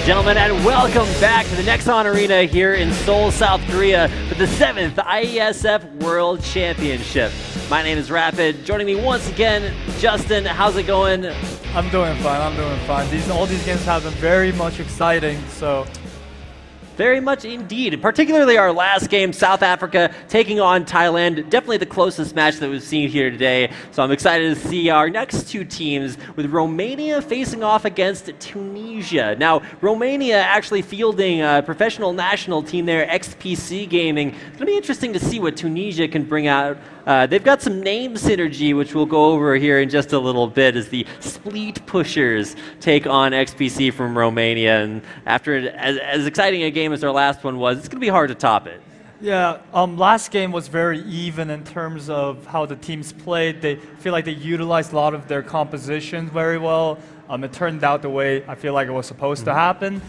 Gentlemen, and welcome back to the Nexon Arena here in Seoul, South Korea for the 7th IESF World Championship. My name is Rapid. Joining me once again, Justin. How's it going? I'm doing fine. All these games have been very much exciting, so... Very much indeed. Particularly our last game, South Africa taking on Thailand. Definitely the closest match that we've seen here today. So I'm excited to see our next two teams with Romania facing off against Tunisia. Now, Romania actually fielding a professional national team there, XPC Gaming. It's going to be interesting to see what Tunisia can bring out. They've got some name synergy, which we'll go over here in just a little bit, as the Spleet Pushers take on XPC from Romania. And after as exciting a game as our last one was, it's going to be hard to top it. Yeah, last game was very even in terms of how the teams played. They feel like they utilized a lot of their compositions very well. It turned out the way I feel like it was supposed to happen.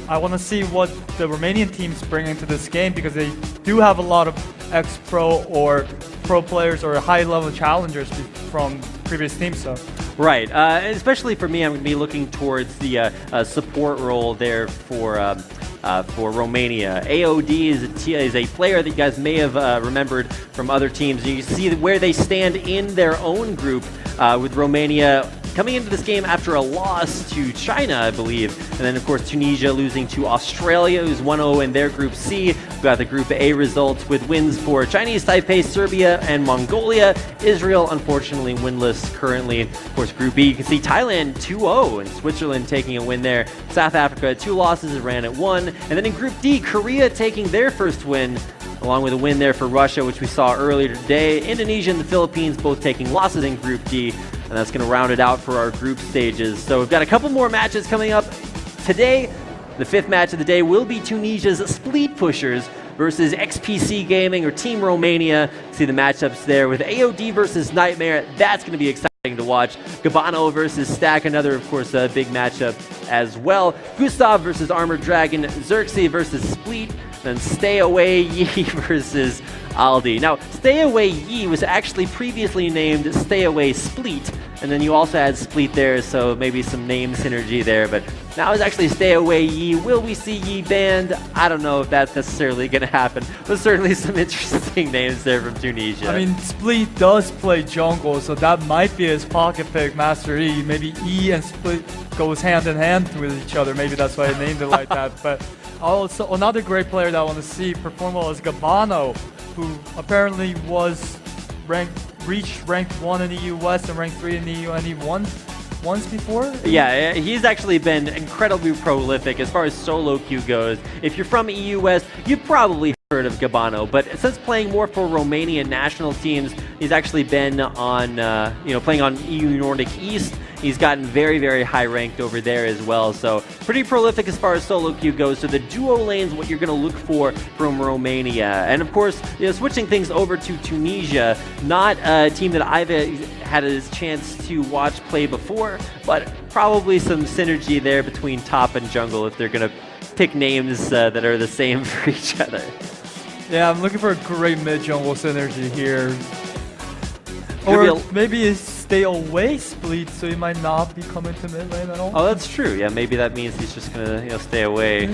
I want to see what the Romanian teams bring into this game, because they do have a lot of ex-pro or pro players or high-level challengers from previous teams. So. Right, especially for me, I'm going to be looking towards the support role there for Romania. AOD is a player that you guys may have remembered from other teams. You see where they stand in their own group with Romania coming into this game after a loss to China, I believe. And then, of course, Tunisia losing to Australia, who's 1-0 in their Group C. We've got the Group A results with wins for Chinese Taipei, Serbia, and Mongolia. Israel, unfortunately, winless currently. Of course, Group B, you can see Thailand 2-0 and Switzerland taking a win there. South Africa, 2 losses, Iran at 1. And then in Group D, Korea taking their first win, along with a win there for Russia, which we saw earlier today. Indonesia and the Philippines both taking losses in Group D, and that's going to round it out for our group stages. So we've got a couple more matches coming up today. The 5th match of the day will be Tunisia's Spleet Pushers versus XPC Gaming or Team Romania. See the matchups there with AOD versus Nightmare. That's going to be exciting to watch. Gabano versus Stack, another, of course, a big matchup as well. Gustav versus Armored Dragon. Xerxes versus Spleet. Then Stay Away Yi versus Aldi. Now, Stay Away Yi was actually previously named Stay Away Spleet, and then you also had Spleet there, so maybe some name synergy there, but now it's actually Stay Away Yi. Will we see Yi banned? I don't know if that's necessarily going to happen, but certainly some interesting names there from Tunisia. I mean, Spleet does play jungle, so that might be his pocket pick, Master E. Maybe E and Spleet goes hand in hand with each other. Maybe that's why I named it like that. But also, another great player that I want to see perform well is Gabano, who apparently reached ranked 1 in the US and ranked 3 in the EU, and he won once before? Yeah, he's actually been incredibly prolific as far as solo queue goes. If you're from EU West, you've probably heard of Gabano, but since playing more for Romanian national teams, he's actually been on, playing on EU Nordic East. He's gotten very, very high ranked over there as well. So pretty prolific as far as solo queue goes. So the duo lane's what you're going to look for from Romania. And of course, switching things over to Tunisia, not a team that I've had a chance to watch play before, but probably some synergy there between top and jungle if they're going to pick names that are the same for each other. Yeah, I'm looking for a great mid-jungle synergy here. Or maybe it's Stay Away Spleet, so he might not be coming to mid lane at all. Oh, that's true. Yeah, maybe that means he's just gonna stay away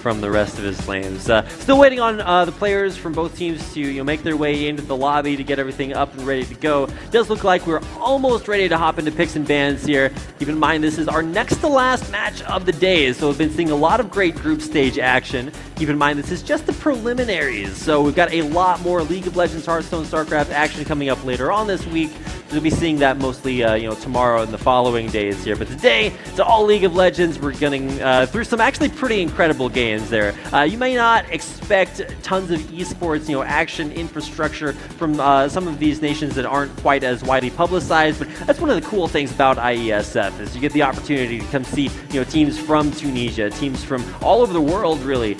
from the rest of his lanes. Still waiting on the players from both teams to make their way into the lobby to get everything up and ready to go. Does look like we're almost ready to hop into picks and bans here. Keep in mind this is our next to last match of the day, so we've been seeing a lot of great group stage action. Keep in mind this is just the preliminaries, so we've got a lot more League of Legends, Hearthstone, StarCraft action coming up later on this week. We'll be seeing that mostly, tomorrow and the following days here. But today, it's all League of Legends. We're getting through some actually pretty incredible games there. You may not expect tons of esports, action infrastructure from some of these nations that aren't quite as widely publicized. But that's one of the cool things about IESF is you get the opportunity to come see, teams from Tunisia, teams from all over the world, really,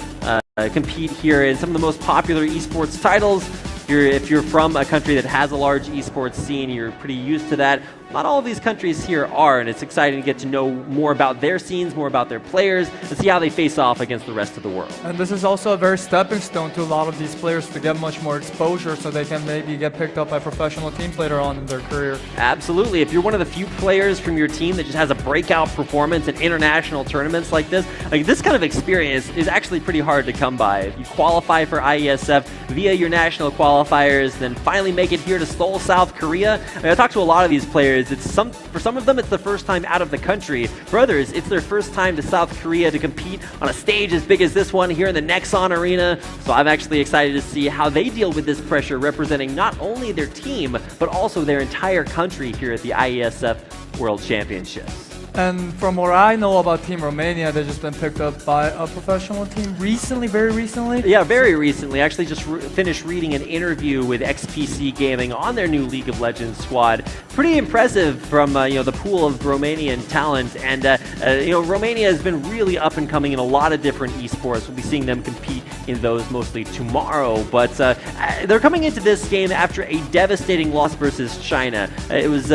compete here in some of the most popular esports titles. If you're from a country that has a large esports scene, you're pretty used to that. not all of these countries here are, and it's exciting to get to know more about their scenes, more about their players, and see how they face off against the rest of the world. And this is also a very stepping stone to a lot of these players to get much more exposure so they can maybe get picked up by professional teams later on in their career. Absolutely. If you're one of the few players from your team that just has a breakout performance in international tournaments like this kind of experience is actually pretty hard to come by. If you qualify for IESF via your national qualifiers, then finally make it here to Seoul, South Korea. I talked to a lot of these players. For some of them, it's the first time out of the country. For others, it's their first time to South Korea to compete on a stage as big as this one here in the Nexon Arena. So I'm actually excited to see how they deal with this pressure, representing not only their team, but also their entire country here at the IESF World Championships. And from what I know about Team Romania, they've just been picked up by a professional team recently, very recently. Yeah, very recently. Actually just finished reading an interview with XPC Gaming on their new League of Legends squad. Pretty impressive from the pool of Romanian talent. And Romania has been really up and coming in a lot of different esports. We'll be seeing them compete in those mostly tomorrow. But they're coming into this game after a devastating loss versus China. It was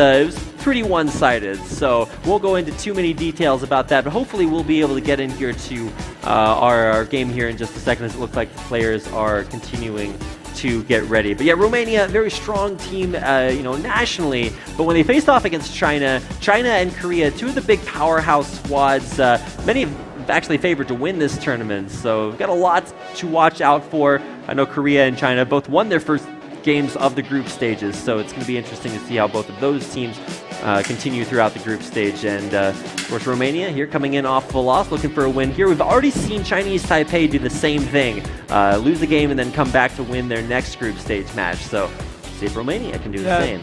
pretty one-sided, so won't go into too many details about that, but hopefully we'll be able to get in here to our game here in just a second, as it looks like the players are continuing to get ready. But yeah, Romania, very strong team, nationally, but when they faced off against China and Korea, two of the big powerhouse squads, many have actually favored to win this tournament, so we've got a lot to watch out for. I know Korea and China both won their first games of the group stages, so it's going to be interesting to see how both of those teams continue throughout the group stage. And of course, Romania here coming in off of a loss, looking for a win here. We've already seen Chinese Taipei do the same thing, lose a game and then come back to win their next group stage match. So see if Romania can do the same.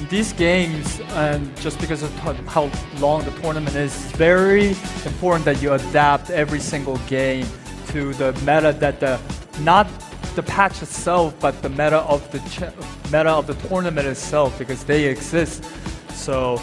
These games, and just because of how long the tournament is, it's very important that you adapt every single game to the meta that not the patch itself, but the meta of the tournament itself, because they exist. So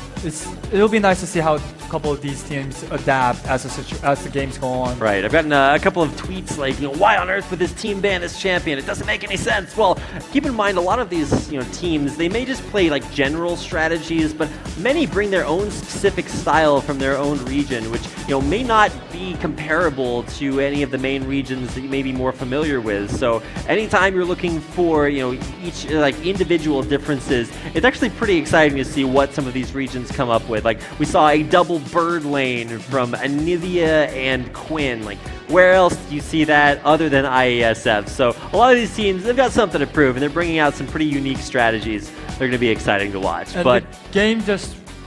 it'll be nice to see how a couple of these teams adapt as the games go on. Right. I've gotten a couple of tweets like, why on earth would this team ban this champion? It doesn't make any sense. Well, keep in mind a lot of these teams, they may just play like general strategies, but many bring their own specific style from their own region, which may not be comparable to any of the main regions that you may be more familiar with. So anytime you're looking for each individual differences, it's actually pretty exciting to see what some of these regions come up with. Like we saw a double bird lane from Anivia and Quinn. Like where else do you see that other than IESF? So a lot of these teams, they've got something to prove, and they're bringing out some pretty unique strategies. They're going to be exciting to watch. And but the game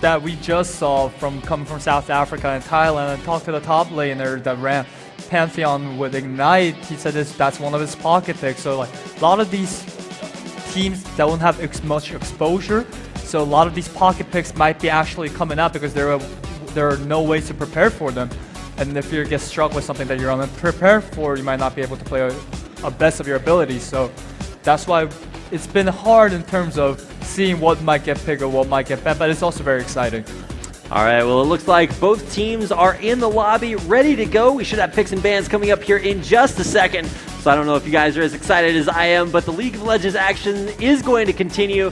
that we just saw coming from South Africa and Thailand, and talked to the top laner that ran Pantheon with Ignite. He said that's one of his pocket picks. So like a lot of these teams that won't have much exposure, so a lot of these pocket picks might be actually coming up because there are no ways to prepare for them. And if you get struck with something that you're unprepared for, you might not be able to play a best of your abilities. So that's why it's been hard in terms of seeing what might get picked or what might get banned, but it's also very exciting. All right, well, it looks like both teams are in the lobby, ready to go. We should have picks and bans coming up here in just a second. So I don't know if you guys are as excited as I am, but the League of Legends action is going to continue.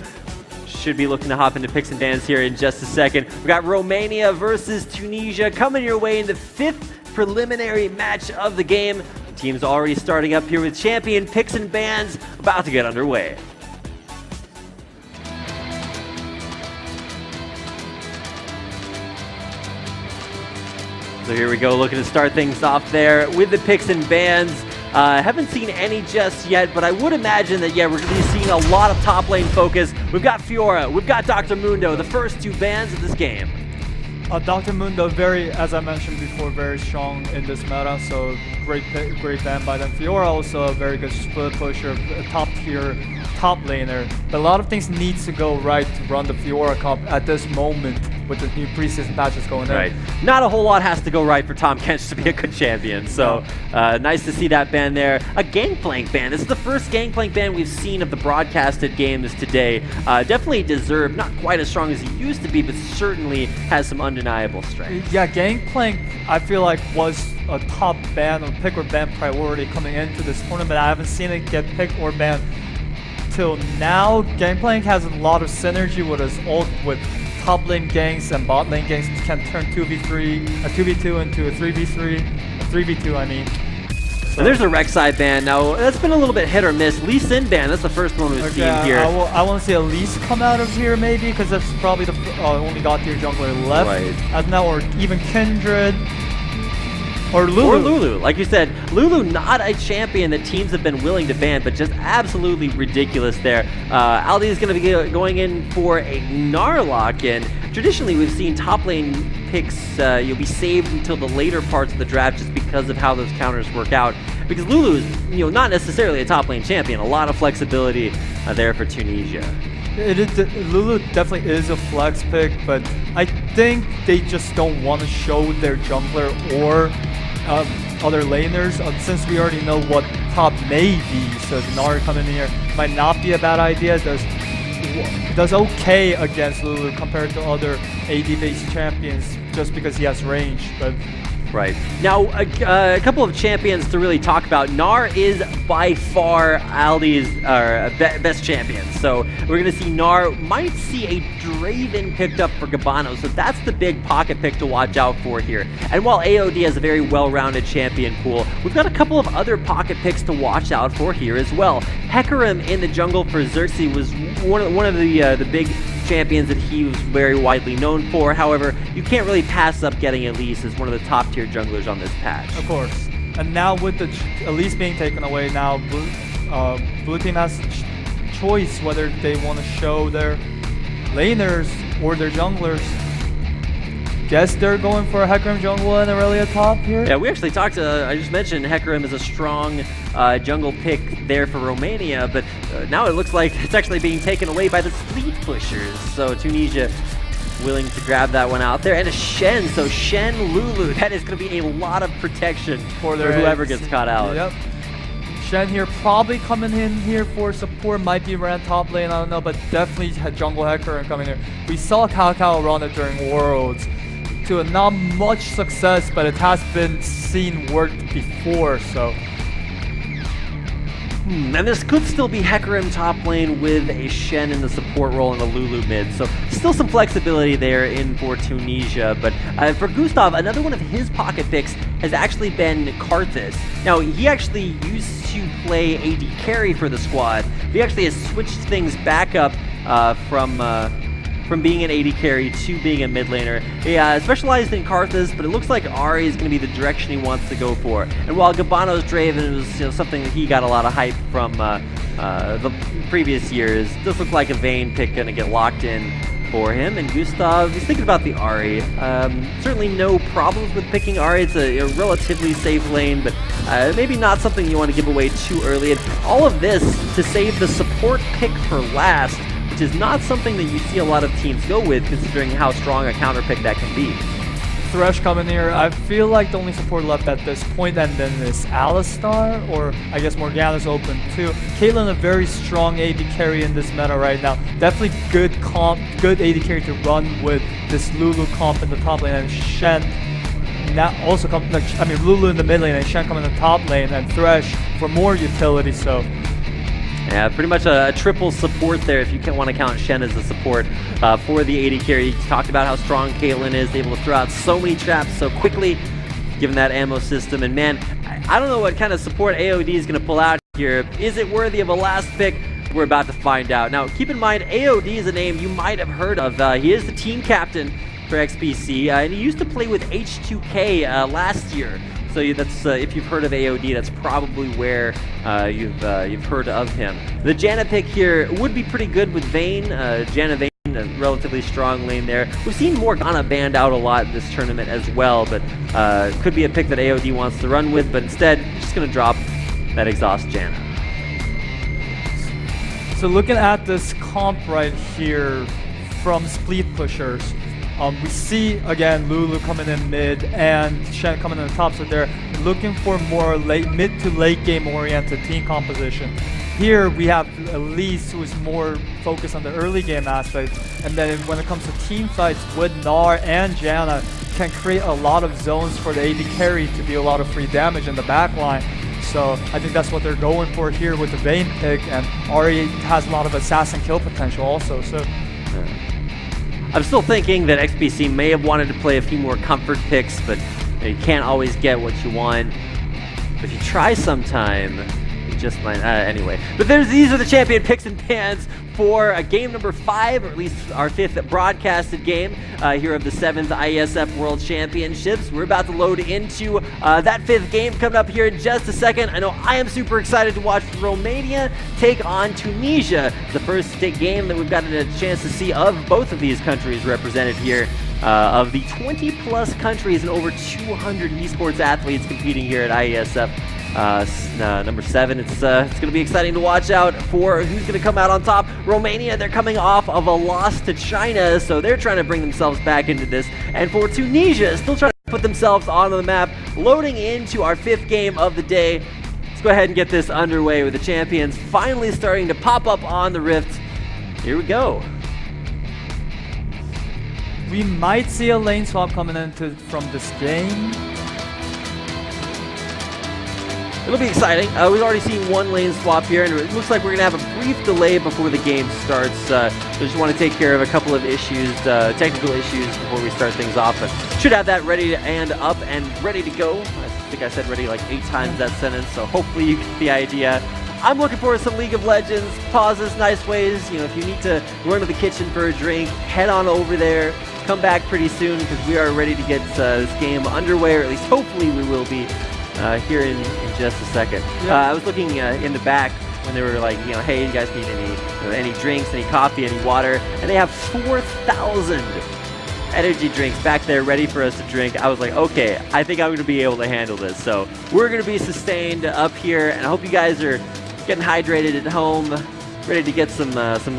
Should be looking to hop into picks and bans here in just a second. We got Romania versus Tunisia coming your way in the 5th preliminary match of the game. The team's already starting up here with champion picks and bans about to get underway. So here we go, looking to start things off there with the picks and bans. Haven't seen any just yet, but I would imagine that, we're going to be seeing a lot of top lane focus. We've got Fiora, we've got Dr. Mundo, the first two bans of this game. Dr. Mundo, as I mentioned before, very strong in this meta, so great ban by them. Fiora also a very good split pusher, a top-tier top laner. But a lot of things needs to go right to run the Fiora comp at this moment with the new preseason patches going in. Right. Not a whole lot has to go right for Tahm Kench to be a good champion, so nice to see that ban there. A Gangplank ban. This is the first Gangplank ban we've seen of the broadcasted games today. Definitely deserved, not quite as strong as he used to be, but certainly has some undeniable strength. Yeah, Gangplank, I feel like was a top ban or pick or ban priority coming into this tournament. I haven't seen it get picked or banned till now. Gangplank has a lot of synergy with his ult with top lane ganks and bot lane ganks can turn 2v3, a 2v2 into a 3v3, a 3v2 I mean. And there's a Rek'Sai ban. Now, that's been a little bit hit or miss. Lee Sin ban, that's the first one we've seen here. I want to see Elise come out of here maybe, because that's probably the only god tier jungler left. Right. As now, or even Kindred. Or Lulu. Or Lulu. Like you said, Lulu not a champion that teams have been willing to ban, but just absolutely ridiculous there. Aldi is going to be going in for a Gnarlock, and traditionally we've seen top lane picks you'll be saved until the later parts of the draft just because of how those counters work out. Because Lulu is not necessarily a top lane champion. A lot of flexibility there for Tunisia. Lulu definitely is a flex pick, but I think they just don't want to show their jungler or other laners, since we already know what top may be. So Gnar coming in here might not be a bad idea. Does okay against Lulu compared to other AD-based champions just because he has range. But right. Now, a couple of champions to really talk about. Gnar is by far Aldi's best champion. So we're going to see Gnar, might see a Draven picked up for Gabano. So that's the big pocket pick to watch out for here. And while AOD has a very well-rounded champion pool, we've got a couple of other pocket picks to watch out for here as well. Hecarim in the jungle for Xerxes was one of the big champions that he was very widely known for. However, you can't really pass up getting Elise as one of the top tier junglers on this patch. Of course. And now with the Elise being taken away, now Blue team has choice whether they want to show their laners or their junglers. Guess they're going for a Hecarim jungle and Aurelia top here? Yeah, we actually talked I just mentioned Hecarim is a strong jungle pick there for Romania, but now it looks like it's actually being taken away by the Spleet pushers. So Tunisia willing to grab that one out there. And a Shen, so Shen Lulu, that is going to be a lot of protection for whoever gets caught out. Yep. Shen here probably coming in here for support, might be ran top lane, I don't know, but definitely had jungle Hecarim coming here. We saw Cao run it during Worlds to not much success, but it has been seen worked before, so. And this could still be Hecarim top lane with a Shen in the support role and a Lulu mid. So still some flexibility there in for Tunisia. But for Gustav, another one of his pocket picks has actually been Karthus. Now, he actually used to play AD carry for the squad. He actually has switched things back up from being an AD carry to being a mid laner. He specialized in Karthus, but it looks like Ahri is going to be the direction he wants to go for. And while Gabano's Draven was something that he got a lot of hype from the previous years, it does look like a Vayne pick going to get locked in for him. And Gustav, he's thinking about the Ahri. Certainly no problems with picking Ahri. It's a relatively safe lane, but maybe not something you want to give away too early. And all of this to save the support pick for last, which is not something that you see a lot of teams go with, considering how strong a counter pick that can be. Thresh coming here. I feel like the only support left at this point, and then is Alistar, or I guess Morgana's open too. Caitlyn, a very strong AD carry in this meta right now. Definitely good AD carry to run with this Lulu comp in the top lane, and Shen now also Lulu in the mid lane and Shen coming in the top lane, and Thresh for more utility. So. Yeah, pretty much a triple support there if you want to count Shen as a support for the AD carry. You talked about how strong Caitlyn is, able to throw out so many traps so quickly, given that ammo system. And man, I don't know what kind of support AOD is going to pull out here. Is it worthy of a last pick? We're about to find out. Now, keep in mind, AOD is a name you might have heard of. He is the team captain for XBC, and he used to play with H2K last year. So that's if you've heard of AOD, that's probably where you've heard of him. The Janna pick here would be pretty good with Vayne. Janna Vayne, a relatively strong lane there. We've seen Morgana banned out a lot in this tournament as well, but could be a pick that AOD wants to run with, but instead, just going to drop that exhaust Janna. So looking at this comp right here from Spleet pushers, we see, again, Lulu coming in mid and Shen coming in the top, so they're looking for more mid to late game oriented team composition. Here we have Elise, who is more focused on the early game aspect, and then when it comes to team fights with Gnar and Janna, can create a lot of zones for the AD carry to do a lot of free damage in the back line. So I think that's what they're going for here with the Vayne pick, and Ahri has a lot of assassin kill potential also. So. I'm still thinking that XBC may have wanted to play a few more comfort picks, but you can't always get what you want. But if you try sometime, you just might. Anyway, but these are the champion picks and bans for game number 5, or at least our 5th broadcasted game here of the 7th IESF World Championships. We're about to load into that 5th game coming up here in just a second. I know I am super excited to watch Romania take on Tunisia, the first game that we've gotten a chance to see of both of these countries represented here. Of the 20-plus countries and over 200 esports athletes competing here at IESF. Number 7, it's going to be exciting to watch out for who's going to come out on top. Romania, they're coming off of a loss to China, so they're trying to bring themselves back into this. And for Tunisia, still trying to put themselves onto the map, loading into our 5th game of the day. Let's go ahead and get this underway with the champions finally starting to pop up on the Rift. Here we go. We might see a lane swap coming from this game. It'll be exciting. We've already seen one lane swap here, and it looks like we're going to have a brief delay before the game starts. So just want to take care of a couple of issues, technical issues, before we start things off. But should have that ready and up and ready to go. I think I said ready like 8 times that sentence, so hopefully you get the idea. I'm looking for some League of Legends pauses, nice ways. You know, if you need to run to the kitchen for a drink, head on over there. Come back pretty soon because we are ready to get this game underway, or at least hopefully we will be here in just a second. Yeah. I was looking in the back when they were like, you know, hey, you guys need any drinks, any coffee, any water, and they have 4,000 energy drinks back there ready for us to drink. I was like, okay, I think I'm going to be able to handle this. So we're going to be sustained up here, and I hope you guys are getting hydrated at home, ready to get some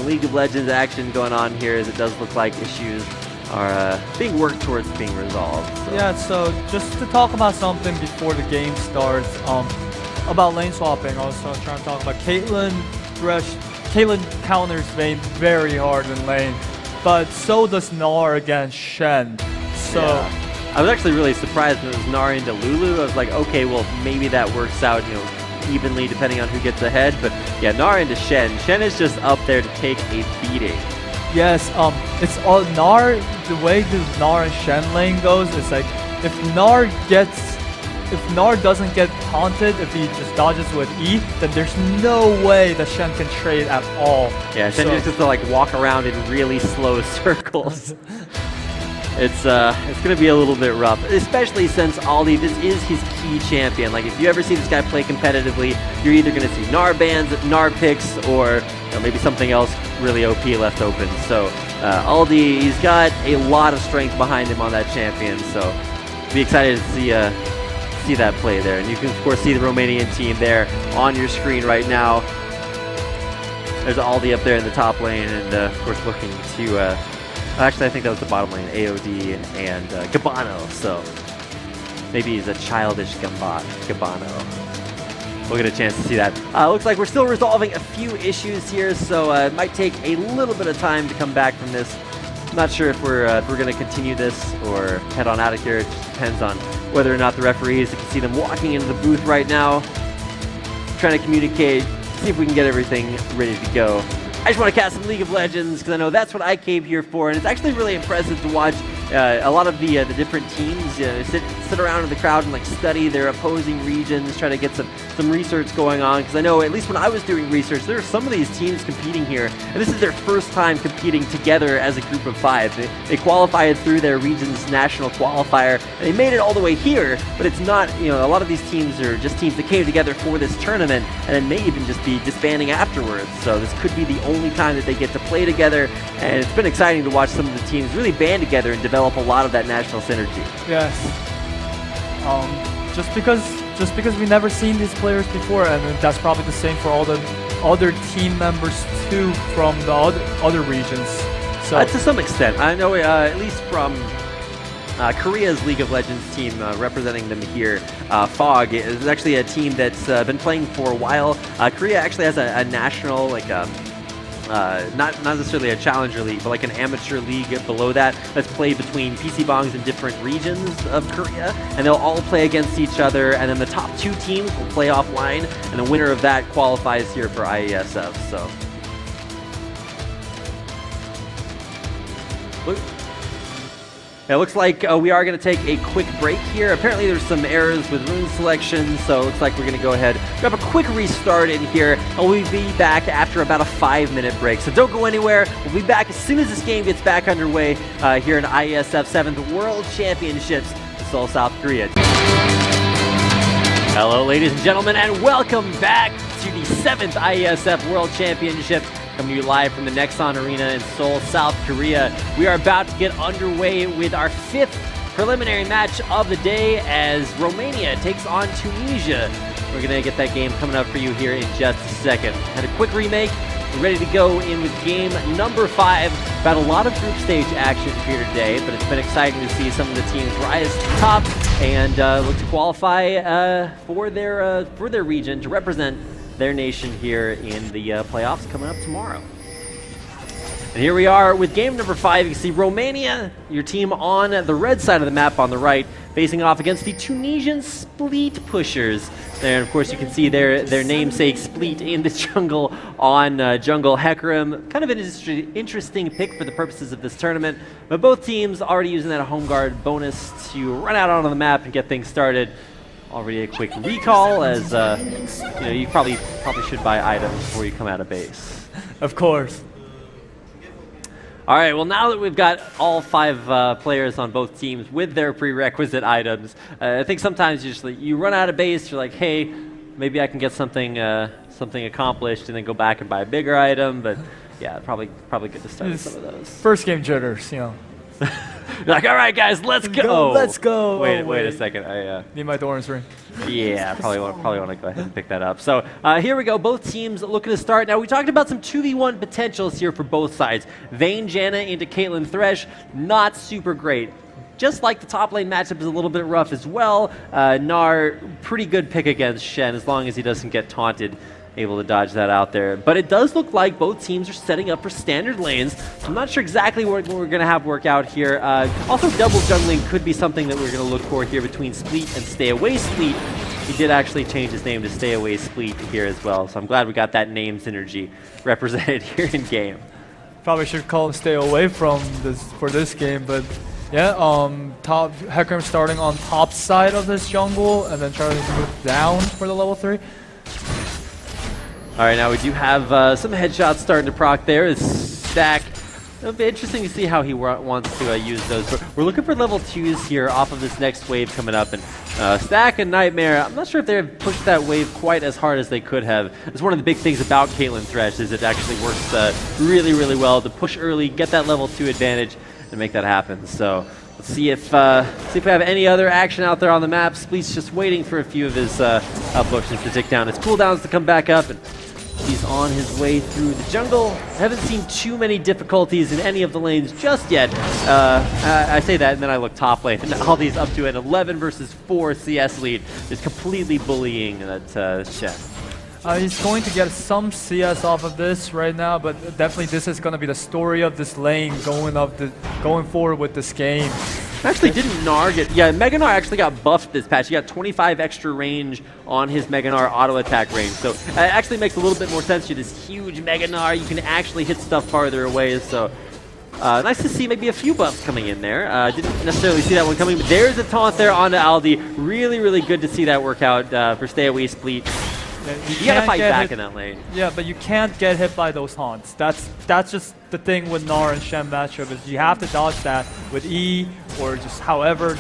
League of Legends action going on here, as it does look like issues are being worked towards being resolved. So. Yeah, so just to talk about something before the game starts, about lane swapping, also I'm trying to talk about Caitlyn counters Vayne very hard in lane, but so does Gnar against Shen. So yeah. I was actually really surprised when it was Gnar into Lulu. I was like, okay, well, maybe that works out, you know, evenly depending on who gets ahead. But yeah, Gnar into Shen. Shen is just up there to take a beating. Yes, it's all Gnar. The way the Gnar and Shen lane goes is like, if Gnar doesn't get taunted, if he just dodges with E, then there's no way that Shen can trade at all. Yeah, Shen just has to like walk around in really slow circles. It's gonna be a little bit rough, especially since Aldi, this is his key champion. Like, if you ever see this guy play competitively, you're either gonna see Gnar bans, Gnar picks, or you know, maybe something else really OP left open. So Aldi, he's got a lot of strength behind him on that champion. So be excited to see that play there. And you can of course see the Romanian team there on your screen right now. There's Aldi up there in the top lane, and of course looking to. Actually, I think that was the bottom lane, AOD and Gabano, so maybe he's a childish Gabano. We'll get a chance to see that. Looks like we're still resolving a few issues here, so it might take a little bit of time to come back from this. I'm not sure if we're going to continue this or head on out of here. It just depends on whether or not the referees, you can see them walking into the booth right now, trying to communicate, see if we can get everything ready to go. I just want to cast some League of Legends because I know that's what I came here for, and it's actually really impressive to watch a lot of the different teams sit around in the crowd and like study their opposing regions, try to get some research going on. Because I know, at least when I was doing research, there are some of these teams competing here, and this is their first time competing together as a group of 5. They qualified through their region's national qualifier, and they made it all the way here. But it's not, you know, a lot of these teams are just teams that came together for this tournament, and then may even just be disbanding afterwards. So this could be the only time that they get to play together, and it's been exciting to watch some of the teams really band together and develop a lot of that national synergy. Yes. Just because we never seen these players before, and that's probably the same for all the other team members too from the other regions. So to some extent, I know at least from Korea's League of Legends team representing them here, Fog is actually a team that's been playing for a while. Korea actually has a national, like not necessarily a challenger league, but like an amateur league below that that's played between PC Bongs in different regions of Korea, and they'll all play against each other, and then the top 2 teams will play offline, and the winner of that qualifies here for IESF. So It looks like we are going to take a quick break here. Apparently there's some errors with rune selection, so it looks like we're going to go ahead, grab a quick restart in here, and we'll be back after about a 5-minute break. So don't go anywhere. We'll be back as soon as this game gets back underway here in IESF 7th World Championships in Seoul, South Korea. Hello, ladies and gentlemen, and welcome back to the 7th IESF World Championships. Coming to you live from the Nexon Arena in Seoul, South Korea. We are about to get underway with our 5th preliminary match of the day as Romania takes on Tunisia. We're going to get that game coming up for you here in just a second. Had a quick remake. We're ready to go in with game number 5. Got a lot of group stage action here today, but it's been exciting to see some of the teams rise to the top and look to qualify for their region to represent their nation here in the playoffs coming up tomorrow. And here we are with game number 5. You can see Romania, your team on the red side of the map on the right, facing off against the Tunisian Spleet pushers. There, and of course, you can see their namesake Spleet in the jungle on jungle Hecarim. Kind of an interesting pick for the purposes of this tournament, but both teams already using that home guard bonus to run out onto the map and get things started. Already a quick recall, as you know, you probably should buy items before you come out of base. Of course. All right, well, now that we've got all 5 players on both teams with their prerequisite items, I think sometimes you run out of base, you're like, hey, maybe I can get something accomplished, and then go back and buy a bigger item. But yeah, probably good to start with some of those. First game jitters, you know. You're like, all right, guys, let's go. Let's go. Wait a second. I need my Thorns ring. Yeah, probably want to go ahead and pick that up. So here we go. Both teams looking to start. Now, we talked about some 2v1 potentials here for both sides. Vayne Janna into Caitlyn Thresh, not super great. Just like the top lane matchup is a little bit rough as well. Gnar, pretty good pick against Shen as long as he doesn't get taunted. Able to dodge that out there. But it does look like both teams are setting up for standard lanes. I'm not sure exactly what we're going to have work out here. Also, double jungling could be something that we're going to look for here between Spleet and Stay Away Spleet. He did actually change his name to Stay Away Spleet here as well, so I'm glad we got that name synergy represented here in game. Probably should call him Stay Away from this for this game, but yeah, top Hecarim starting on top side of this jungle and then trying to move down for the level 3. All right, now we do have some headshots starting to proc there. Is Stack. It'll be interesting to see how he wants to use those. But we're looking for level 2s here off of this next wave coming up. And Stack and Nightmare, I'm not sure if they've pushed that wave quite as hard as they could have. It's one of the big things about Caitlyn Thresh is it actually works really, really well to push early, get that level 2 advantage, and make that happen. So let's see if we have any other action out there on the map. Spleet's just waiting for a few of his up potions to tick down, his cooldowns to come back up, and he's on his way through the jungle. Haven't seen too many difficulties in any of the lanes just yet. I say that, and then I look top lane, and all these up to an 11 versus 4 CS lead is completely bullying that Shen. He's going to get some CS off of this right now, but definitely this is going to be the story of this lane going forward with this game. Actually, didn't Gnar get... Yeah, Mega Gnar actually got buffed this patch. He got 25 extra range on his Mega Gnar auto attack range. So it actually makes a little bit more sense. You this huge Mega Gnar, you can actually hit stuff farther away. So nice to see maybe a few buffs coming in there. Didn't necessarily see that one coming, but there's a taunt there onto Aldi. Really, really good to see that work out for Stay Away Spleet. You gotta fight back in that lane. Yeah, but you can't get hit by those taunts. That's just the thing with Gnar and Shen matchup is you have to dodge that with E or just however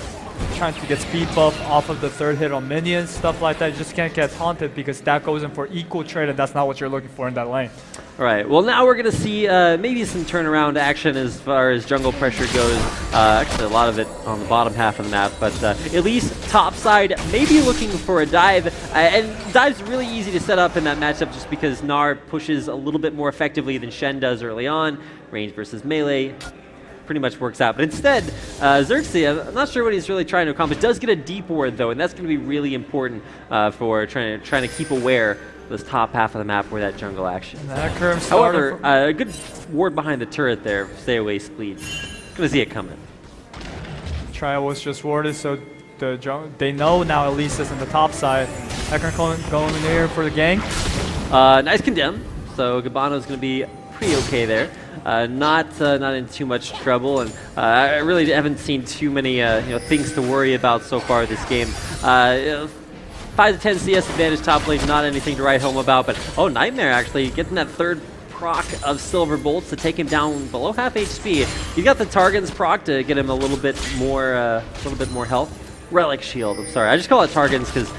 trying to get speed buff off of the 3rd hit on minions, stuff like that. You just can't get taunted because that goes in for equal trade and that's not what you're looking for in that lane. All right, well now we're going to see maybe some turnaround action as far as jungle pressure goes. Actually a lot of it on the bottom half of the map, but at least top side, maybe looking for a dive. And dive's really easy to set up in that matchup just because Gnar pushes a little bit more effectively than Shen does early on. Range versus melee pretty much works out. But instead, Xerxes, I'm not sure what he's really trying to accomplish, does get a deep ward though, and that's going to be really important for trying to keep aware this top half of the map where that jungle action. However, a good ward behind the turret there. Stay Away Spleet. Gonna see it coming. Trial was just warded, so they know now at least it's in the top side. Hecarim going in here for the gank. Nice condemn. So Gabano's gonna be pretty okay there. not in too much trouble, and I really haven't seen too many things to worry about so far this game. 5 to 10 CS advantage top lane, not anything to write home about, but Nightmare actually getting that third proc of Silver Bolts to take him down below half HP. He got the Targon's proc to get him a little bit more health. Relic Shield, I'm sorry. I just call it Targon's because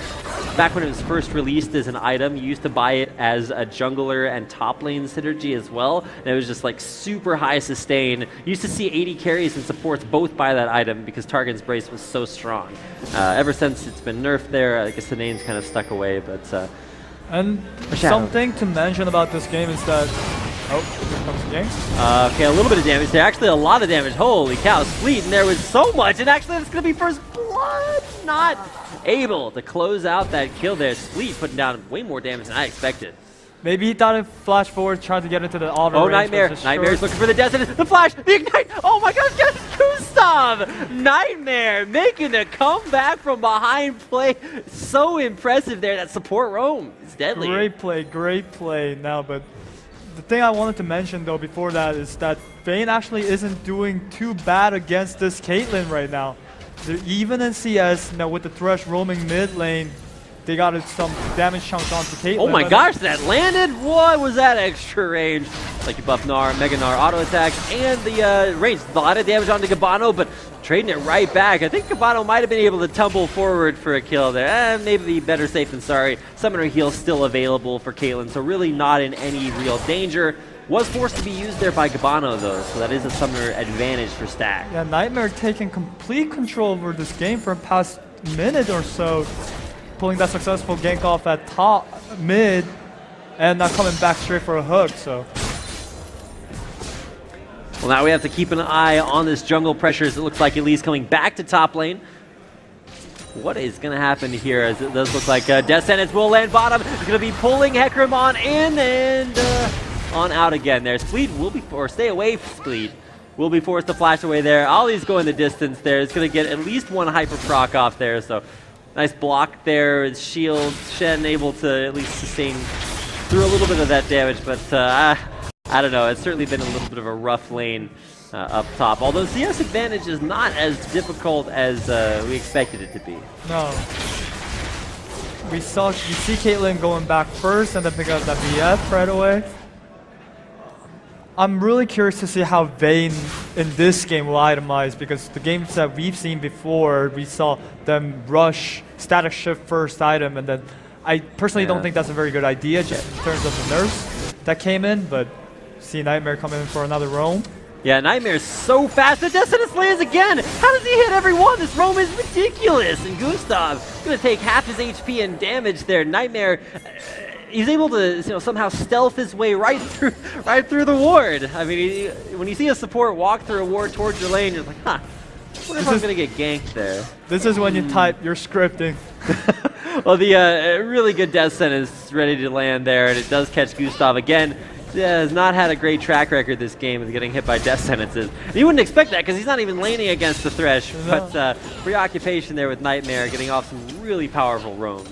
back when it was first released as an item, you used to buy it as a jungler and top lane synergy as well, and it was just like super high sustain. You used to see 80 carries and supports both buy that item because Targon's Brace was so strong. Ever since it's been nerfed there, I guess the name's kind of stuck away, but... and something to mention about this game is that... Oh, here comes the game. Okay, a little bit of damage there. Actually, a lot of damage. Holy cow, Spleet, and there was so much, and actually it's going to be first blood. Not able to close out that kill there. Spleet putting down way more damage than I expected. Maybe he thought it flash forward, tried to get into the auto range. Nightmare. Nightmare's looking for the death sentence. The flash, the ignite. Oh my gosh, yes, Gustav! Nightmare making a comeback from behind play. So impressive there. That support roam is deadly. Great play now, but the thing I wanted to mention though before that is that Vayne actually isn't doing too bad against this Caitlyn right now. They're even in CS, with the Thresh roaming mid lane, they got some damage chunks onto Caitlyn. Oh my gosh, that landed! What was that extra range? Like you buff Gnar, Mega Gnar auto attack, and the range. A lot of damage onto Gabano, but trading it right back. I think Gabano might have been able to tumble forward for a kill there. Maybe better safe than sorry. Summoner heal still available for Caitlyn, so really not in any real danger. Was forced to be used there by Gabano though, so that is a Summoner advantage for Stack. Yeah, Nightmare taking complete control over this game for the past minute or so, pulling that successful gank off at top, mid, and not coming back straight for a hook, so. Well, now we have to keep an eye on this jungle pressure as it looks like Elise coming back to top lane. What is going to happen here as it does look like Death Sentence will land bottom. It's going to be pulling Hecarim on in and on out again there. Spleet will be, or stay away from Spleet. Will be forced to flash away there. Ollie's going the distance there. It's going to get at least one hyper proc off there, so nice block there. His shield, Shen able to at least sustain through a little bit of that damage, but I don't know. It's certainly been a little bit of a rough lane up top. Although CS advantage is not as difficult as we expected it to be. No. You see Caitlyn going back first and then pick up that BF right away. I'm really curious to see how Vayne in this game will itemize, because the games that we've seen before, we saw them rush static shift first item, and then I personally don't think that's a very good idea just in terms of the nerfs that came in, but see Nightmare coming in for another roam. Yeah, Nightmare's so fast. The Death Sentence lands again. How does he hit every one? This roam is ridiculous. And Gustav going to take half his HP and damage there. Nightmare, he's able to somehow stealth his way right through the ward. I mean, when you see a support walk through a ward towards your lane, you're like, huh, what if I'm going to get ganked there? This is when you type your scripting. Well, the really good Death Sentence ready to land there, and it does catch Gustav again. Yeah, has not had a great track record this game of getting hit by death sentences. And you wouldn't expect that because he's not even laning against the Thresh, but preoccupation there with Nightmare getting off some really powerful roams.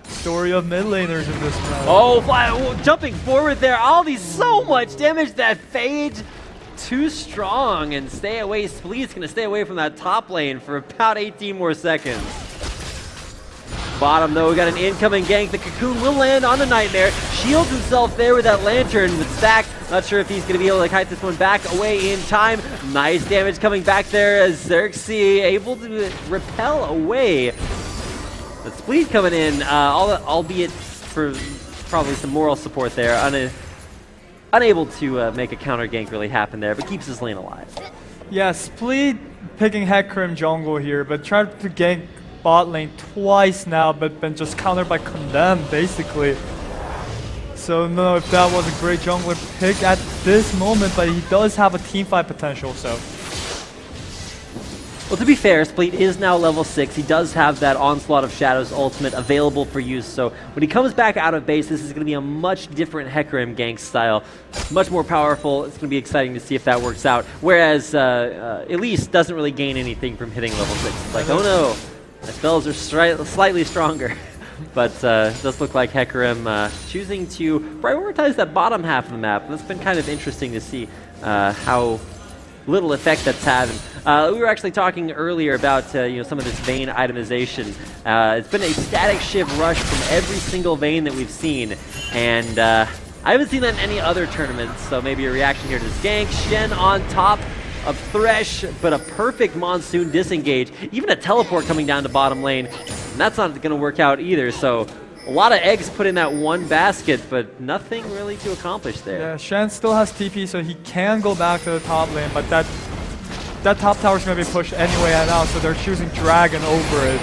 Story of mid laners in this round. Oh, jumping forward there. Aldi so much damage. That Phage too strong, and stay away. Spleet's going to stay away from that top lane for about 18 more seconds. Bottom though, we got an incoming gank. The Cocoon will land on the Nightmare. Shields himself there with that lantern with Stack. Not sure if he's going to be able to kite this one back away in time. Nice damage coming back there as Xerxes able to repel away. The Spleet coming in, albeit for probably some moral support there. Unable to make a counter gank really happen there, but keeps his lane alive. Yeah, Spleet picking Hecarim jungle here, but tried to gank bot lane twice now, but been just countered by Condemn, basically. So no, if that was a great jungler pick at this moment, but he does have a teamfight potential, so. Well, to be fair, Spleet is now level 6. He does have that Onslaught of Shadows ultimate available for use, so when he comes back out of base, this is going to be a much different Hecarim gank style. Much more powerful. It's going to be exciting to see if that works out. Whereas Elise doesn't really gain anything from hitting level 6. It's like, oh no, my spells are slightly stronger. But it does look like Hecarim choosing to prioritize that bottom half of the map. That's been kind of interesting to see how little effect that's having. We were actually talking earlier about some of this vein itemization. It's been a static shiv rush from every single vein that we've seen, and I haven't seen that in any other tournaments, so maybe a reaction here to this gank. Shen on top of Thresh, but a perfect Monsoon disengage. Even a teleport coming down to bottom lane, and that's not going to work out either, so a lot of eggs put in that one basket, but nothing really to accomplish there. Yeah, Shen still has TP, so he can go back to the top lane, but that top tower is going to be pushed anyway now, so they're choosing Dragon over it.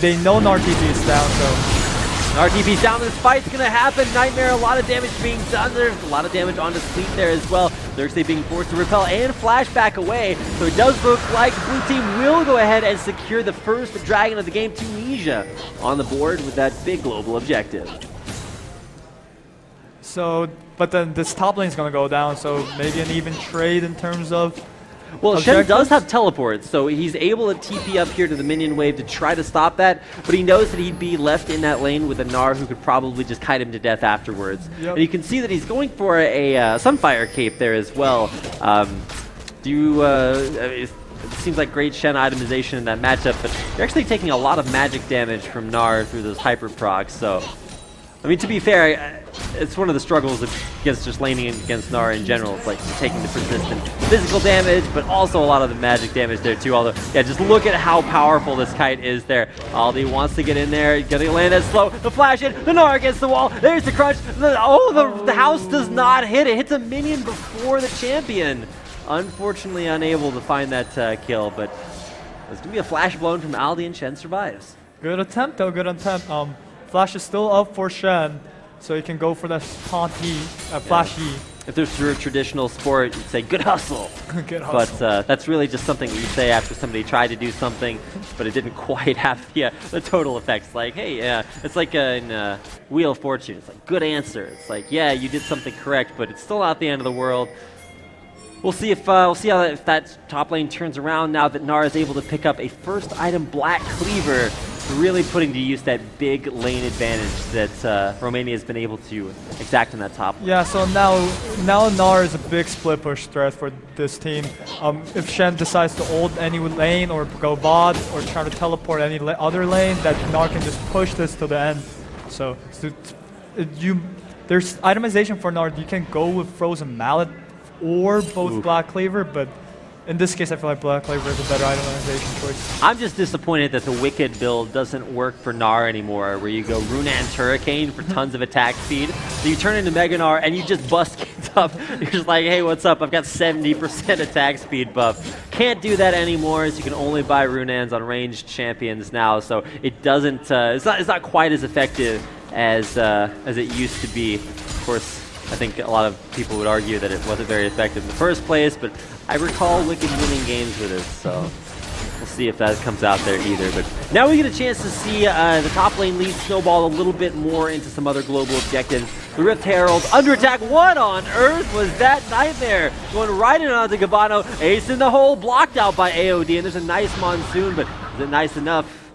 They know Gnar TP is down, so... Gnar TP's down, this fight's going to happen. Nightmare, a lot of damage being done. There's a lot of damage onto Spleet there as well. Xerxes being forced to repel and flash back away, so it does look like the blue team will go ahead and secure the first dragon of the game. Tunisia on the board with that big global objective. So, but then this top lane is going to go down, so maybe an even trade in terms of... Well, Shen does have teleports, so he's able to TP up here to the minion wave to try to stop that, but he knows that he'd be left in that lane with a Gnar who could probably just kite him to death afterwards. Yep. And you can see that he's going for a Sunfire Cape there as well. It seems like great Shen itemization in that matchup, but you're actually taking a lot of magic damage from Gnar through those hyper procs, so... I mean, to be fair, it's one of the struggles against just laning against Gnar in general. It's like taking the persistent physical damage, but also a lot of the magic damage there too. Although, yeah, just look at how powerful this kite is there. Aldi wants to get in there, gonna land it slow. The flash in, the Gnar against the wall. There's the crunch. The house does not hit. It hits a minion before the champion. Unfortunately, unable to find that kill, but there's gonna be a flash blown from Aldi, and Shen survives. Good attempt, though. Good attempt. Flash is still up for Shen, so he can go for that flash E. If there's a traditional sport, you'd say good hustle. Good hustle. But that's really just something that you say after somebody tried to do something, but it didn't quite have the total effects. Like, hey, it's like in Wheel of Fortune. It's like, good answer. It's like, yeah, you did something correct, but it's still not the end of the world. We'll see if if that top lane turns around now that Gnar is able to pick up a first item Black Cleaver, really putting to use that big lane advantage that Romania has been able to exact in that top lane. Yeah, so now Gnar is a big split push threat for this team. If Shen decides to ult any lane or go bot or try to teleport any other lane, that Gnar can just push this to the end. So there's itemization for Gnar. You can go with Frozen Mallet or both Black Cleaver, but in this case, I feel like Black Cleaver is a better itemization choice. I'm just disappointed that the Wicked build doesn't work for Gnar anymore, where you go Runan's Hurricane for tons of attack speed. So you turn into Mega Gnar and you just bust kids up. You're just like, hey, what's up? I've got 70% attack speed buff. Can't do that anymore, so you can only buy Runans on ranged champions now. So it doesn't. It's not quite as effective as it used to be. Of course, I think a lot of people would argue that it wasn't very effective in the first place, but I recall Wicked winning games with it, so we'll see if that comes out there either. But now we get a chance to see the top lane lead snowball a little bit more into some other global objectives. The Rift Herald, under attack, what on earth was that Nightmare? Going right in onto Gabano, ace in the hole, blocked out by AOD, and there's a nice Monsoon, but is it nice enough?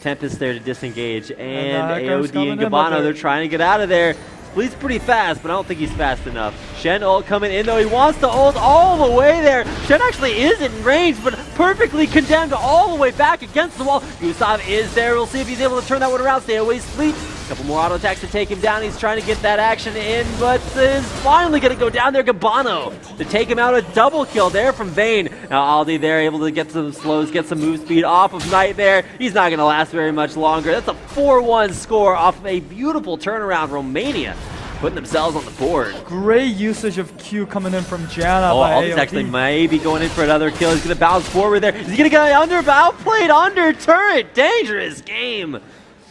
Tempest there to disengage, and AOD and Gabano, they're trying to get out of there. Spleet's pretty fast, but I don't think he's fast enough. Shen ult coming in, though. He wants to ult all the way there. Shen actually is in range, but perfectly condemned all the way back against the wall. Gustav is there. We'll see if he's able to turn that one around. Stay away, Spleet. A couple more auto attacks to take him down. He's trying to get that action in, but is finally going to go down there. Gabano to take him out. A double kill there from Vayne. Now Aldi there, able to get some slows, get some move speed off of Nightmare. He's not going to last very much longer. That's a 4-1 score off of a beautiful turnaround. Romania putting themselves on the board. Great usage of Q coming in from Janna by Aldi's actually maybe going in for another kill. He's going to bounce forward there. He's going to get outplayed under turret. Dangerous game.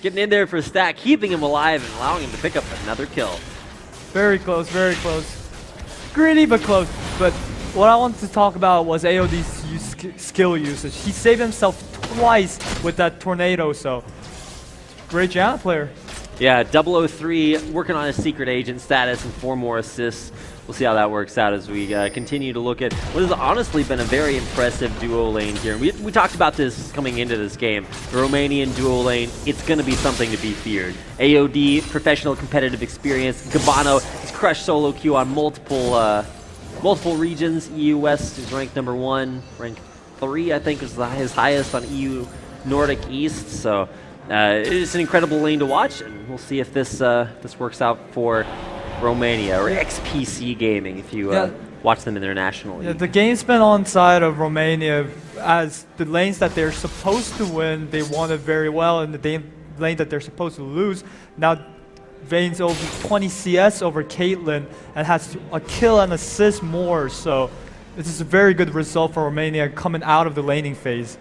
Getting in there for a stack, keeping him alive and allowing him to pick up another kill. Very close, very close. Greedy, but close. But what I wanted to talk about was AOD's skill usage. He saved himself twice with that tornado, so great Janna player. Yeah, 003 working on his secret agent status and 4 more assists. we'll see how that works out as we continue to look at what has honestly been a very impressive duo lane here. We talked about this coming into this game. The Romanian duo lane, it's going to be something to be feared. AOD, professional competitive experience. Gabano has crushed solo queue on multiple regions. EU West is ranked #1, ranked 3, I think, is his highest on EU Nordic East. So it's an incredible lane to watch, and we'll see if this works out for Romania, or XPC Gaming, if you watch them internationally. Yeah, the game's been on side of Romania, as the lanes that they're supposed to win, they won it very well, and the lane that they're supposed to lose, now Vayne's over 20 CS over Caitlyn and has a kill and assist more, so this is a very good result for Romania coming out of the laning phase.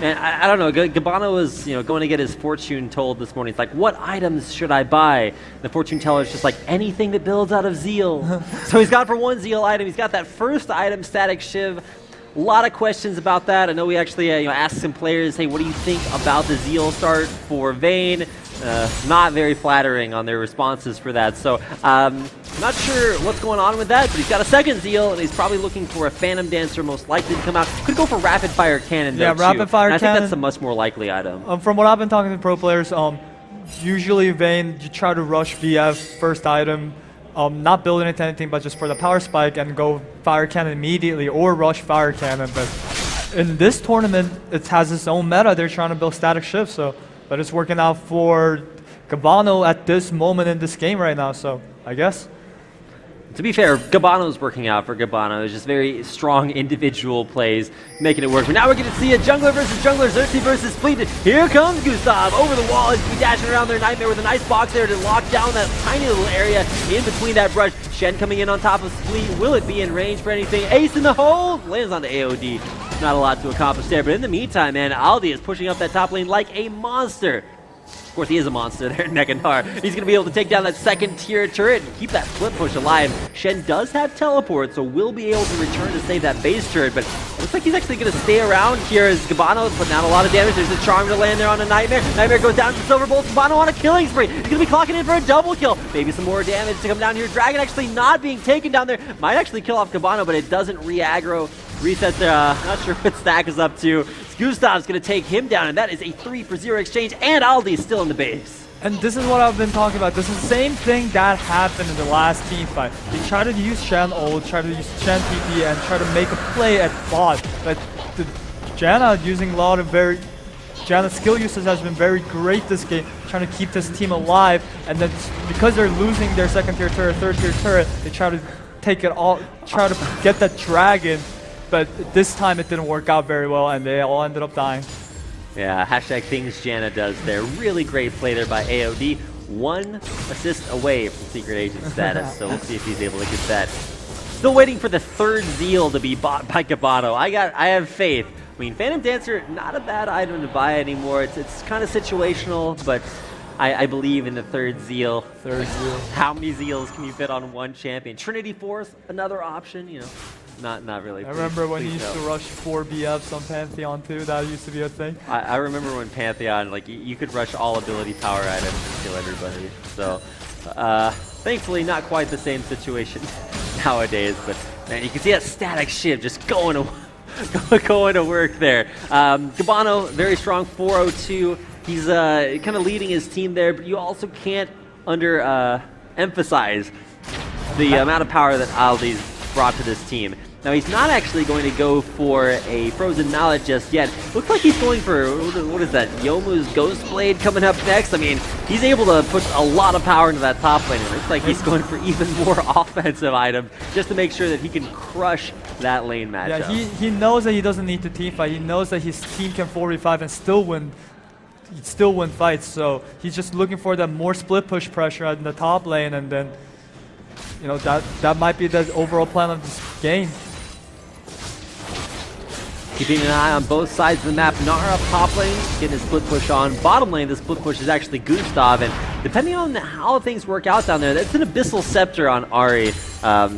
And I don't know, Gabano was going to get his fortune told this morning. It's like, what items should I buy? The fortune teller's just like, anything that builds out of Zeal. So he's got for one Zeal item, he's got that first item, Static Shiv. A lot of questions about that. I know we actually asked some players, hey, what do you think about the Zeal start for Vayne? Not very flattering on their responses for that. So not sure what's going on with that, but he's got a second Zeal, and he's probably looking for a Phantom Dancer, most likely to come out. Could go for Rapid Fire Cannon, though, Rapid Fire Cannon. I think that's a much more likely item. From what I've been talking to pro players, usually Vayne, you try to rush VF first item, not building it to anything, but just for the power spike and go Fire Cannon immediately, or rush Fire Cannon. But in this tournament, it has its own meta. They're trying to build Static Shift, but it's working out for Gabano at this moment in this game right now, so I guess. To be fair, Gabano's working out for Gabano. It's just very strong individual plays making it work. But now we're going to see a jungler versus jungler, Xerxes versus Spleet. Here comes Gustav over the wall. He's be dashing around their Nightmare with a nice box there to lock down that tiny little area in between that brush. Shen coming in on top of Spleet. Will it be in range for anything? Ace in the hole! Lands on the AOD. Not a lot to accomplish there, but in the meantime, man, Aldi is pushing up that top lane like a monster. Of course, he is a monster there, Nekandar. He's going to be able to take down that second tier turret and keep that split push alive. Shen does have teleport, so will be able to return to save that base turret, but looks like he's actually going to stay around here as Gabano is putting out a lot of damage. There's a charm to land there on a Nightmare. Nightmare goes down to Silver Bolt. Gabano on a killing spree. He's going to be clocking in for a double kill. Maybe some more damage to come down here. Dragon actually not being taken down there. Might actually kill off Gabano, but it doesn't re-aggro. Reset there. Not sure what Stack is up to. Gustav's going to take him down, and that is a 3-for-0 exchange, and Aldi is still in the base. And this is what I've been talking about. This is the same thing that happened in the last team fight. They try to use Shen ult, try to use Shen TP, and try to make a play at bot. But Janna using a lot of Janna's skill usage has been very great this game, trying to keep this team alive. And then because they're losing their second tier turret, third tier turret, they try to take it all, try to get that dragon. But this time it didn't work out very well, and they all ended up dying. Yeah, hashtag things Janna does there. Really great play there by AOD. 1 assist away from Secret Agent status, so we'll see if he's able to get that. Still waiting for the third Zeal to be bought by Gabano. I have faith. I mean, Phantom Dancer, not a bad item to buy anymore. It's kind of situational, but I believe in the third Zeal. How many Zeals can you fit on one champion? Trinity Force, another option, Not really. I remember when he used to rush 4 BFs on Pantheon too. That used to be a thing. I remember when Pantheon, like, you could rush all ability power items and kill everybody. So, thankfully, not quite the same situation nowadays. But man, you can see that Static Shiv just going to work there. Gabano, very strong, 402. He's kind of leading his team there, but you also can't emphasize the amount of power that Aldi's brought to this team. Now, he's not actually going to go for a Frozen Mallet just yet. Looks like he's going for, what is that, Yomu's Ghost Blade coming up next? I mean, he's able to put a lot of power into that top lane. It looks like he's going for even more offensive items just to make sure that he can crush that lane matchup. Yeah, he knows that he doesn't need to team fight. He knows that his team can 4v5 and still win fights. So he's just looking for that more split push pressure in the top lane, and then that might be the overall plan of this game. Keeping an eye on both sides of the map. Nara, top lane, getting a split push on. Bottom lane, the split push is actually Gustav, and depending on how things work out down there, that's an Abyssal Scepter on Ahri.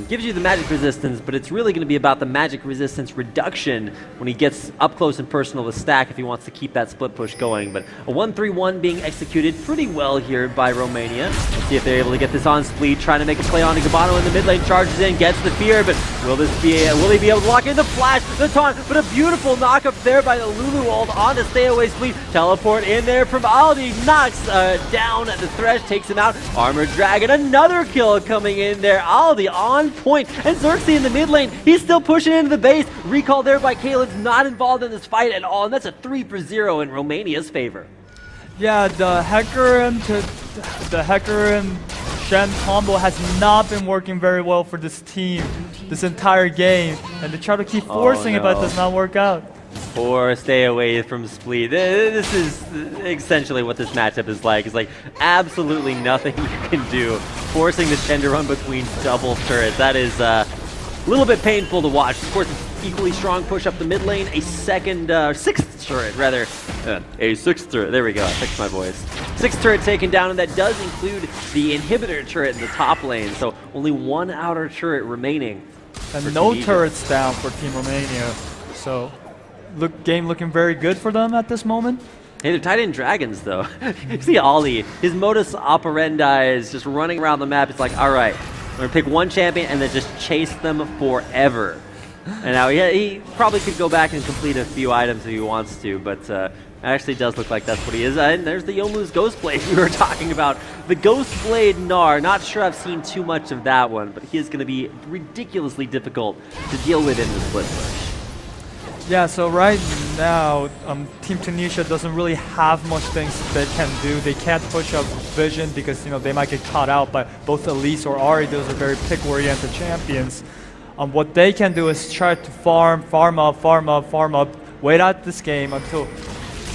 gives you the magic resistance, but it's really going to be about the magic resistance reduction when he gets up close and personal with Stack if he wants to keep that split push going. But a 1-3-1 being executed pretty well here by Romania. Let's see if they're able to get this on Spleet, trying to make a play on Gabano in the mid lane, charges in, gets the fear, but will he be able to lock in the flash, the taunt, but a beautiful knock up there by the Lulu ult on the stay away Spleet. Teleport in there from Aldi, knocks down the Thresh, takes him out. Armored Dragon, another kill coming in there. Aldi on point, and Xerxes in the mid lane, he's still pushing into the base. Recall there by Kalen's not involved in this fight at all, and that's a 3-0 in Romania's favor. Yeah, the Hecarim Shen combo has not been working very well for this team this entire game, and they try to keep forcing it, but it does not work out. Or stay away from Spleet. This is essentially what this matchup is like. It's like absolutely nothing you can do. Forcing the Shen to run between double turrets. That is a little bit painful to watch. Of course, it's equally strong push up the mid lane. A sixth turret, rather. A sixth turret. There we go. I fixed my voice. Sixth turret taken down, and that does include the inhibitor turret in the top lane. So only one outer turret remaining. And no turrets down for Team Romania. So game looking very good for them at this moment. Hey, they're tied in dragons, though. You see Ollie, his modus operandi is just running around the map. It's like, all right, I'm going to pick one champion and then just chase them forever. And now he probably could go back and complete a few items if he wants to, but it actually does look like that's what he is. And there's the Youmuu's Ghostblade we were talking about. The Ghostblade Gnar, not sure I've seen too much of that one, but he is going to be ridiculously difficult to deal with in the split push. Yeah, so right now, Team Tunisia doesn't really have much things they can do. They can't push up Vision because they might get caught out by both Elise or Ahri. Those are very pick-oriented champions. What they can do is try to farm up, wait out this game until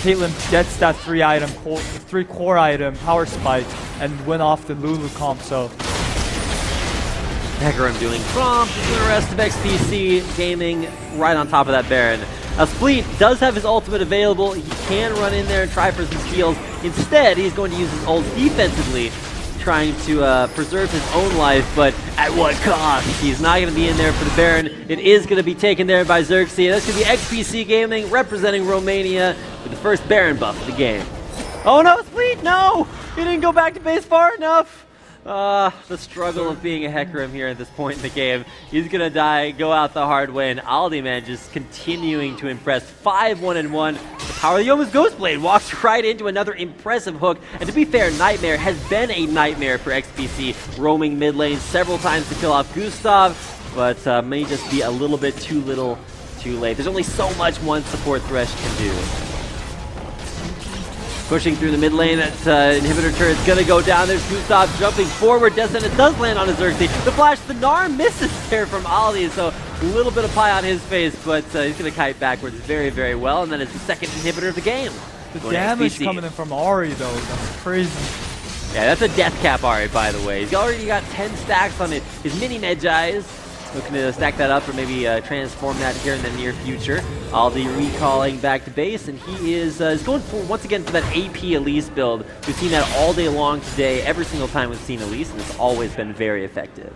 Caitlyn gets that three core item power spike and win off the Lulu comp. So Hecarim doing prompt, the rest of XPC Gaming right on top of that Baron. Spleet does have his ultimate available. He can run in there and try for some steals. Instead, he's going to use his ult defensively, trying to preserve his own life, but at what cost? He's not going to be in there for the Baron. It is going to be taken there by Xerxes. That's going to be XPC Gaming representing Romania with the first Baron buff of the game. Oh no, Spleet, no! He didn't go back to base far enough. The struggle of being a Hecarim here at this point in the game. He's gonna die, go out the hard way, and Aldi, man, just continuing to impress. 5-1-1. The power of the Youmuu's Ghostblade walks right into another impressive hook. And to be fair, Nightmare has been a nightmare for XPC, roaming mid lane several times to kill off Gustav, but may just be a little bit too little, too late. There's only so much one support Thresh can do. Pushing through the mid lane, that inhibitor turret's gonna go down. There's Gustav jumping forward. Descent does land on his Xerxes. The flash, the Gnar misses there from Aldi, so a little bit of pie on his face, but he's gonna kite backwards very, very well, and then it's the second inhibitor of the game. The damage coming in from Ahri, though, that's crazy. Yeah, that's a death cap Ahri, by the way. He's already got 10 stacks on it. His mini Medjais. Looking to stack that up or maybe transform that here in the near future. Aldi recalling back to base, and he is going for, once again, for that AP Elise build. We've seen that all day long today, every single time we've seen Elise, and it's always been very effective.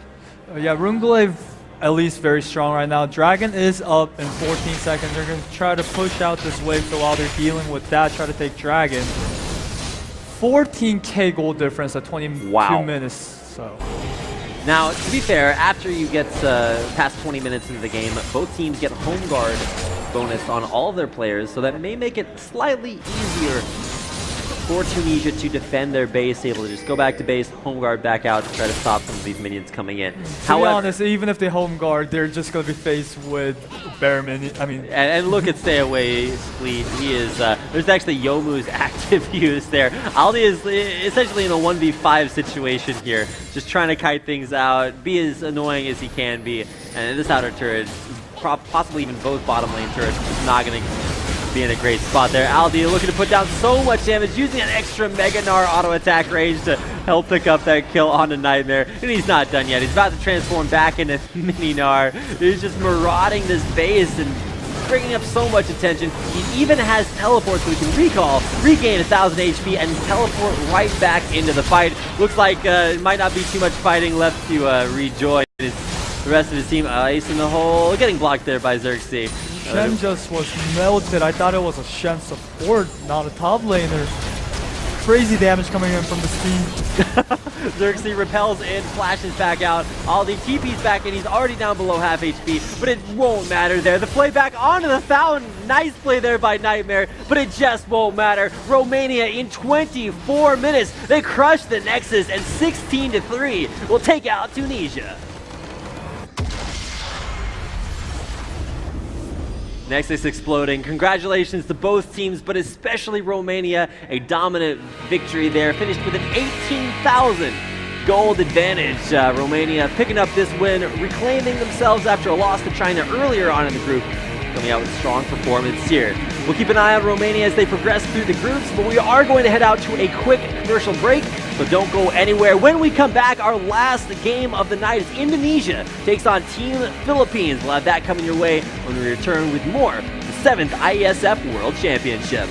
Yeah, Runglaive Elise very strong right now. Dragon is up in 14 seconds. They're going to try to push out this wave, so while they're dealing with that, try to take Dragon. 14k gold difference at 22 minutes, so... Now, to be fair, after you get past 20 minutes into the game, both teams get home guard bonus on all of their players, so that may make it slightly easier for Tunisia to defend their base, able to just go back to base, home guard back out to try to stop some of these minions coming in. To be honest, even if they home guard, they're just going to be faced with bare minions. I mean, and look at Stay Away Spleet. He is there's actually Youmuu's active use there. Aldi is essentially in a 1v5 situation here, just trying to kite things out, be as annoying as he can be. And this outer turret, possibly even both bottom lane turrets, is not going to be in a great spot there. Aldi looking to put down so much damage, using an extra Mega Gnar auto attack range to help pick up that kill on the Nightmare. And he's not done yet. He's about to transform back into Mini Gnar. He's just marauding this base and bringing up so much attention. He even has teleport so he can recall, regain 1,000 HP, and teleport right back into the fight. Looks like it might not be too much fighting left to rejoin. The rest of his team ice in the hole, getting blocked there by Xerxes. Shen just was melted. I thought it was a Shen support, not a top laner. Crazy damage coming in from this team. Xerxes repels and flashes back out. Aldi TP's back and he's already down below half HP, but it won't matter there. The play back onto the fountain. Nice play there by Nightmare, but it just won't matter. Romania in 24 minutes, they crush the Nexus and 16-3 will take out Tunisia. Nexus exploding. Congratulations to both teams, but especially Romania. A dominant victory there. Finished with an 18,000 gold advantage. Romania picking up this win, reclaiming themselves after a loss to China earlier on in the group. Coming out with a strong performance here. We'll keep an eye on Romania as they progress through the groups, but we are going to head out to a quick commercial break, so don't go anywhere. When we come back, our last game of the night is Indonesia takes on Team Philippines. We'll have that coming your way when we return with more of the 7th IESF World Championship.